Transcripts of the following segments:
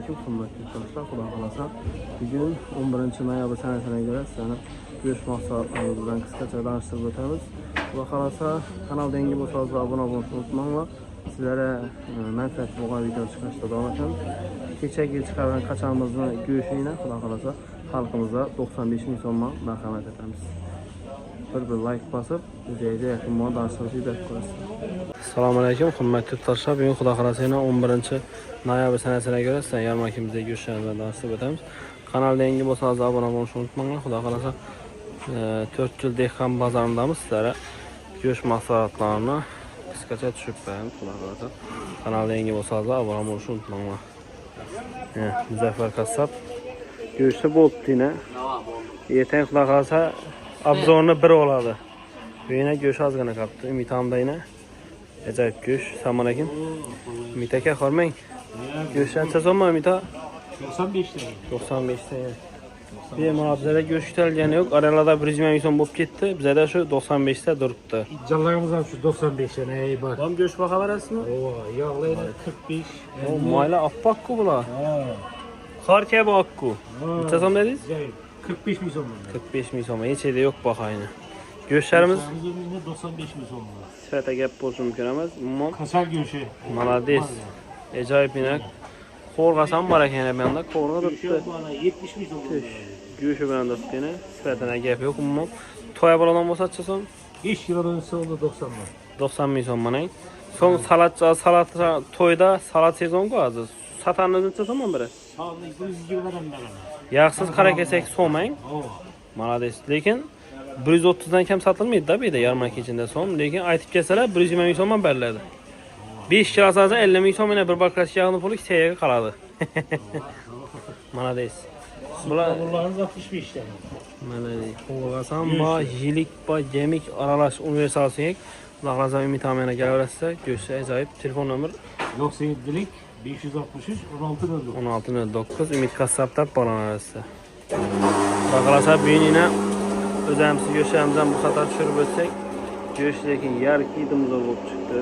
Selamünaleyküm. Hürmetli dostlar, Xudo xolasa bugün 11 noyabr sanasına göre sizlarni go'sht mahsulotlarimizdan qisqacha tanishtirib o'tamiz. Xudo xolasa kanalga yangi bo'lsangiz obuna bo'lishni unutmanglar. Sizlarga manfaatli bo'lgan video chiqarishda davom etamiz. Kechagi chiqargan qachonimizni go'shtini Xudo xolasa xalqimizga 95 ming so'mga marhamat etamiz. Bir like basıp videoya yakın bana danıştırıcı da koyarız. Selamünaleyküm. Hürmetli dostlar, bugün Xudo xolasa 11 noyabr sanasına göre sizlarga yarmarkamizda go'shtlarimizni tanishtirib o'tamiz. Kanalga yangi bo'lsangiz obuna bo'lishni unutmanglar. Xudo xolasa 4 yil dehqon bozoridamiz. Sizlarga go'sht mahsulotlarini qisqacha tushirib beramiz. Xudo xolasa kanalga yangi bo'lsangiz obuna bo'lishni unutmanglar. Muzaffar Qassob go'shti bo'libdi yine. Ertaga Xudo xolasa obzorni bir oladi. Bu yine go'sht ozgina qolibdi. Umid hamda yine ajoyib go'sht. Assalomu alaykum. Umid aka, hormang. Go'sht qancha so'mmi Umid aka? 95 ta. 95 ta. Bemalol bizda go'sht kutilgani yo'q. Aralarda 120 ming so'm bo'lib ketdi. Bizda shu 95 ta turibdi. Jallarimiz ham shu 95 ta. Ey bor. Ham go'sht baho berasizmi? Yog'laydi 45. O, mayla oppoq-ku bular. Qor kabi oq-ku. Necha so'm dedingiz? 45 ming so'm. 45 ming so'm. Hechida yo'q bahayni. Go'shtlarimiz 95 ming so'm. sifati gap bo'lishi mumkin emas. Umuman Qasal go'shti. Malades. Ajoyib inak. Qo'rg'asam bor ekan bu yerda. Qo'rg'a turibdi. 70 ming so'm. Go'shi bilan turibdi. Sifatida gap yo'q. Umuman to'y bilan bo'lsa-chi so'm 5 kilodan so'ldi 90 ming. 90 ming so'm mana. So'ng salat to'yda salat sezonku hozir. Satanni necha so'm biri? Sog'lik 120 dan beraman. Yağsız qara kelsak so'mang. Malades. Lekin 130 dan kam sotilmaydi-da bu yerda yarmarka ichida so'm. Lekin aytib kelsalar 120 ming so'mdan beriladi. 5 kilo asosan 50 ming so'm yana bir baklach yog'ni puli seyaga qoladi. Malades. Bularimiz 65 ta. Malades. Qo'rg'asam ba, yilik ba, gemik aralash universal suyak. Xudo Umid amana kelaverasiz. Go'sht ajoyib. Telefon nomer 97lik 563 1609. 1609 Umid Qassobda bog'lanasiz. Xudo bugunina o'zimiz go'shtlarimizdan bu qator tushirib o'tsak, go'sht lekin yarki dimzo'r bo'lib chiqdi.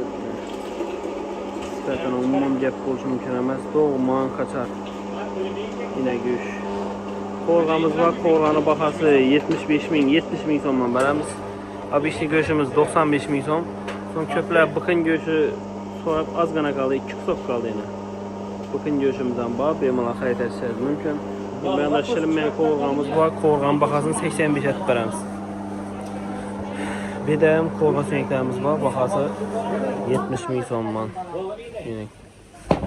Sifatini umuman gap bo'lishi mumkin emas. To'g'mon qachar. Yine go'sht. Qo'rg'amiz va qo'rg'ani bahasi 75 ming, 70 ming so'mdan beramiz. Abishli go'shtimiz 95 ming so'm. So'ng ko'plab biqin go'shti so'rab ozgina qoldi, 2 hisob qoldi yana. Biqin go'shtimizdan bor, bemalol xarid etishingiz mumkin. Bu yerda shilinmagan qo'rg'amiz bor, qo'rg'on bahosini 85 etib beramiz. Bedam qo'rg'on suyaklarimiz bor, bahasi 70 ming so'mman.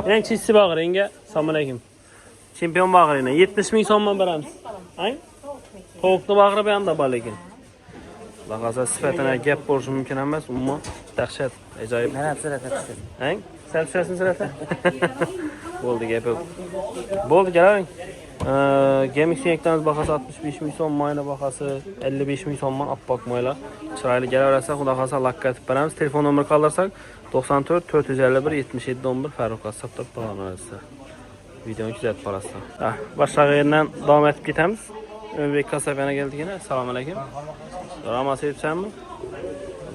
Yine chisi bag'ringa, assalomu alaykum. Chempion bag'rina 70 ming so'mman beramiz. Hang? Tovuqni bag'ri bu hamda bor lekin. Bahasa sifatini gap bo'lishi mumkin emas, umuman dahshat, ajoyib. Mana sirata. Hang? Selfishasini sirata. Bo'ldi gap yo'q. Bo'ldi, kelavering. Gemik suyaklarimiz bahasi 65 ming so'm, mayna bahasi 55 ming so'mman oppoq mayla. Chiroyli kelaversa, Xudo xolasa lakka etib beramiz. Telefon nomer qoldirsak 94 451 77 11 Farruq Qassobda bog'lanasiz. Videoni kuzatib borasizlar. Boshqa yerdan davom etib ketamiz. O'zbek Qassobga keldik yana. Assalomu alaykum. Rama sevsanmi?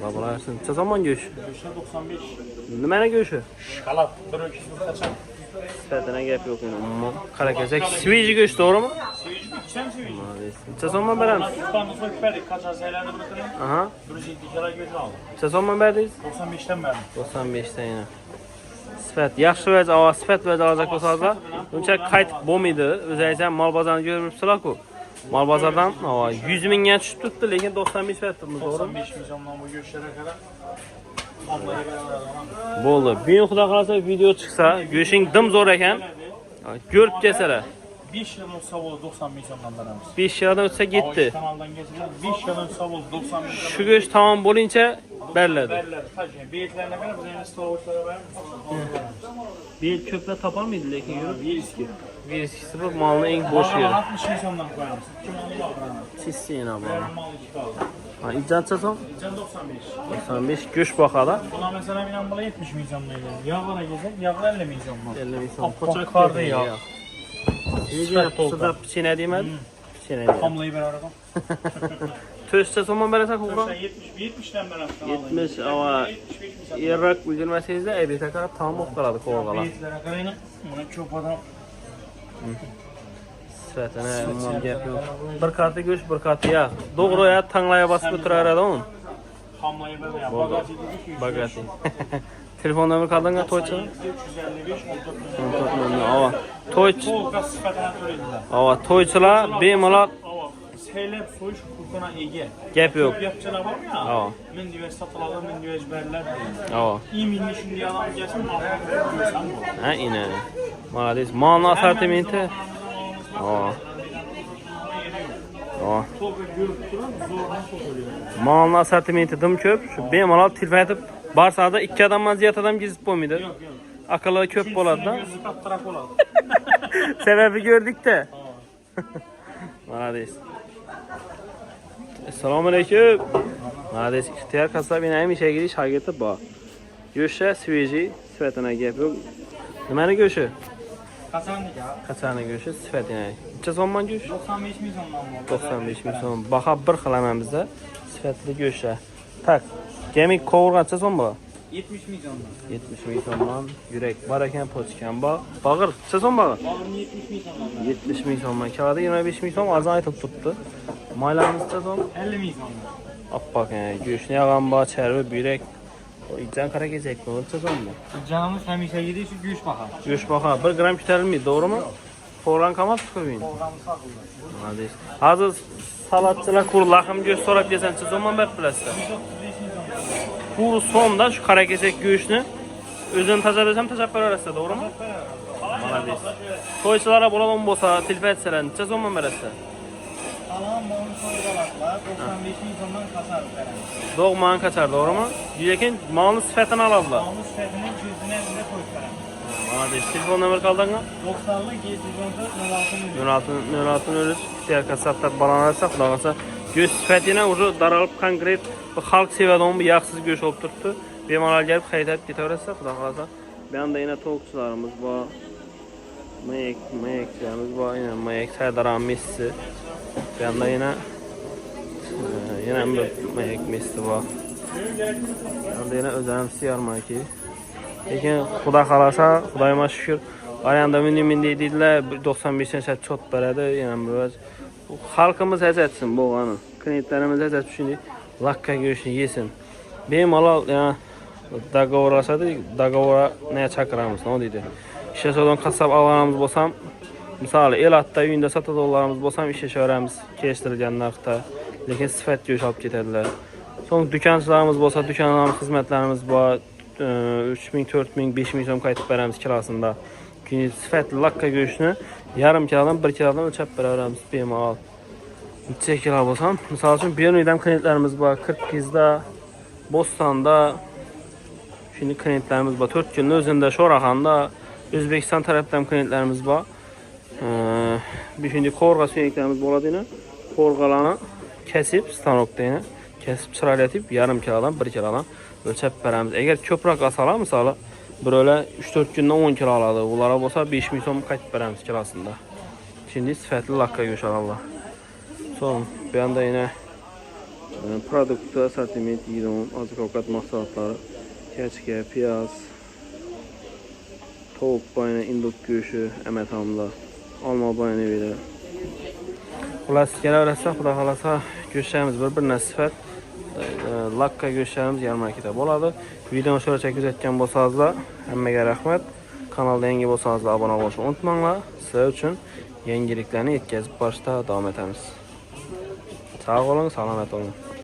Babalarsin. Necha zamon go'sht? Go'sht 95. Nimani go'shti? Shokolad 1-2 qachon? Sifatini gap yo'q endi. Umuman qara kelsak, sveji go'sht to'g'rimi? Sveji, icham sveji. Necha so'mdan beramiz? Qani so'kib berdik, qachon saylanib bitirdim. Aha. 107 kilo go'sht oldim. Necha so'mdan berdingiz? 95 dan berdim. 95 ta yana. Sifat yaxshi vaz, sifat vaz olacak bo'lsa, uncha qaytib bo'lmaydi. O'zingizam mol bozorni ko'ribsizlar-ku. Mol bozordan 100 mingga tushib turibdi, lekin 95 beribmiz, to'g'rimi? 95 ming so'mdan bu go'shtlarga qarab bo'ldi. Bugun Xudo xolasa video chiqsa, go'shting dim zo'r ekan. Ko'rib kelsalar. 5 yil o'tsa bo'ldi 90 ming so'mdan beramiz. 5 yildan o'tsa ketdi. Kanaldan kelsalar 5 yil o'tsa bo'ldi 90 ming so'm. Shu go'sht tamom bo'lincha beriladi. Beriladi. Qancha beyitlarga qarab biz endi stovochlarga beramiz. Beyit ko'plab topolmaydi lekin yurib. Virski. Virskisi bu malning eng bo'sh yeri. 60 ming so'mdan qo'yamiz. 2 mingga beramiz. Sissina bu. Mal ikki oldi. İcatça so'm? Jan 95. 95 go'sht boqada. Buna mesela bilen bula 70 ming so'mdan edi. Yog'lara kelsak, yog'lar 50 ming so'm. 50 ming so'm. Qo'chak qardi yog'. Sizda pichina deyman. Pichina deyman. Qomlayı beraber. To'shcha so'mman berasan ko'proq? 70 dan beramiz. 70 ava errak ulgurmasangizda aybeta qarab tamom bo'lib qoladi qo'rg'alar. Beyitlarga qarayni. Buni cho'p odam Sifatini umuman gap yo'q. Bir qati go'sht, bir qati yog'. To'g'ri ya, tanglaya bosib o'tiraradi u. Hammayı ben ya. Bagajı dedik 100. Bagati. Telefon nomer qaldingmi to'ychi? 355 Ava. To'ychi. Polka sıfatına söylediler. Ava, to'ychilar bemalol Ama seylep soyuş hukukuna ege. gap yo'q. Çok yapçılar var ya. Ava. Men diye satılalar, men diye ezberler diye. Ava. İyi milli şimdi adam gelsin, Allah'a vermiyorsan bu. Ha, ine. Молодец. Malın asortimenti. Ava. Ava. Çok görüp duran zordan çok ölüyor. Malın asortimenti dim ko'p. Shu bemalol tilfatib barsada 2 odamdan ziyod odam gezib bo'lmaydi. Yok yok. Aqlli ko'p bo'ladi-da. Gözü kaptarak oladı. Sebebi gördük-de. Молодец. Assalomu alaykum. Молодец. İhtiyar kasab yine hamisha giriş şagirdi bor. Go'sht sveji, sifatini gap yo'q. Nimani go'shti? Kazandık ya. Qachani go'shti sifatini. Necha so'mman go'sht? 95 milyon lan bu. 95 ming so'm. Baho bir qilaman bizda. Sifatli go'sht. Tak. Gemik qovurgancha so'm bor. 70 milyon lan. 70 ming so'mman. Yurak bor ekan, pochkan bor. Bag'ir, necha so'm bag'ir? Bağırın 70 milyon lan. 70 ming so'mman. Kalada 25 ming so'm arzon aytib turibdi. Maylarimiz necha so'm? 50 milyon lan. Appak yani. Go'shtni yag'an bor, charvi, buyrak. O içten kara gezek mi? Necha so'm bu? Canımız hemşe yedi şu güç bakalım. Go'sht baho 1 gram ko'tarilmaydi, to'g'rimi? Fevran qamab qo'ying. Programı saklı. Hadi. Hozir salatchilar kur lahm go'sht so'rab kelsa necha so'mman berib bilasizlar? 135 milyon. Bu so'mda shu qara gezek go'shtni o'zini tazalasam tajab beraverasizlar, to'g'rimi? Молодец. To'ychilar bo'ladigan bo'lsa, tilfa etsalar necha so'mman berasizlar? Alan bonus oydalatlar 95 milyondan kasar veremiz. Doğman kaçar, to'g'rimi? Lekin molni sifatini oladilar. Bonus fiyatının cüzdüne bile koyup veremiz. Молодец. Telefon nomer qaldingmi? 90'lı 714 16 16 o'rish ihtiyar kasablar balanarsa, xudo qalasa go'sht sifatini уже daralib konkret bir xalq sevadigan bir yog'siz go'sht olib turibdi. Bemalol kelib qaytib ketaversa, xudo qalasa. Bu yerda yana tovuqchilarimiz bor. Mayaklarimiz bor, yana mayak Saydaram Messi. Bu yerda yana bir mayak Messi bor. Bu yerda yana o'zimiz yarmarki. Lekin xudo qalasa, Xudoyga shukr, ayanda mindi deydilar, 95 dan chot beradi, yana bir xalqimiz ajatsin bo'lgani. Klientlarimiz ajatib shunday lakka go'shtni yesin. Bemalol yana dogovorlashadi, dogovorni chaqiramiz, nima deydi? Ishlashadan qasab olganimiz bo'lsam, misoli Elatda uyinda sotadiganlarimiz bo'lsam, ishlashaveramiz kelishtirilgan narxda. Lekin sifat go'sht olib ketadilar. So'ng do'konchilarimiz bo'lsa, do'konlarimiz, xizmatlarimiz bor. 3000, 4000, 5000 so'm qaytib beramiz kirosida. Keyin sifatli lakka go'shtni yarim kilodan 1 kilodan o'lchab beraveramiz bemalol. Necha kilo bo'lsam, misol uchun Beruniydan klientlarimiz bor, Qirg'izda, Bo'stonda shunday klientlarimiz bor. 4 kunning o'zida Sho'raxonda, O'zbekiston tarafdan klientlarimiz bor. Bir shunday qo'rg'a suyaklarimiz bo'ladi ina. Qo'rg'alarni kesib, stanokda kesib chiroylatib, yarim kilodan 1 kilodan o'lchab beramiz. Agar ko'proq olsalar, misoli birolar 3-4 kundan 10 kilo oladi. Ularga bo'lsa 5000 so'm qaytib beramiz kilosida. Şimdi sifatli lakka go'sht oladilar. So'ng bu yerda yana produkt assortiment yeydigan oziq-ovqat mahsulotlari, kachka, piyoz, tovuq boyni, induk go'shti, amatamlar, olma boyni beri. Xullas kelaversa, xudo xolasa go'shtlarimiz bir-biridan sifat lakka go'shtlarimiz yarmarkada bo'ladi. Videoni sho'rcha kuzatgan bo'lsangizlar, hammaga rahmat. Kanalda yangi bo'lsangizlar obuna bo'lishni unutmanglar. Sizlar uchun yangiliklarni yetkazib borishda davom etamiz. Sog' bo'ling, salomat bo'ling.